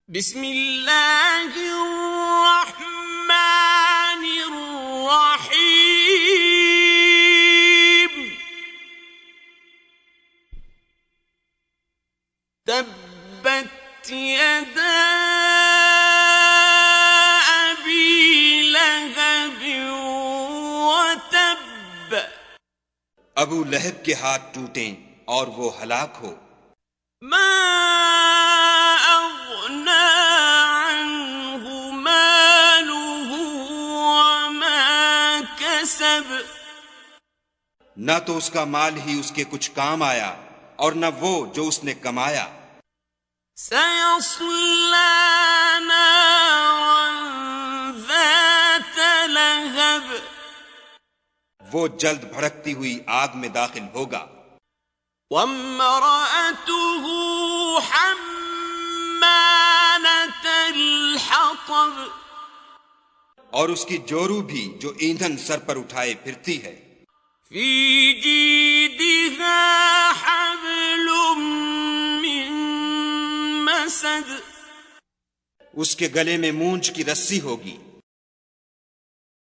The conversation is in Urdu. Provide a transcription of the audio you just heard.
بسم اللہ الرحمن الرحیم تبت یدا ابی لہب وتب ابو لہب کے ہاتھ ٹوٹیں اور وہ ہلاک ہو۔ ما اغنى عنه ماله وما كسب نہ تو اس کا مال ہی اس کے کچھ کام آیا اور نہ وہ جو اس نے کمایا۔ سيصلى نارا ذات لهب وہ جلد بھڑکتی ہوئی آگ میں داخل ہوگا۔ وامرأته حمالة الحطب اور اس کی جورو بھی جو ایندھن سر پر اٹھائے پھرتی ہے۔ في جيدها حبل من مسد اس کے گلے میں مونچھ کی رسی ہوگی۔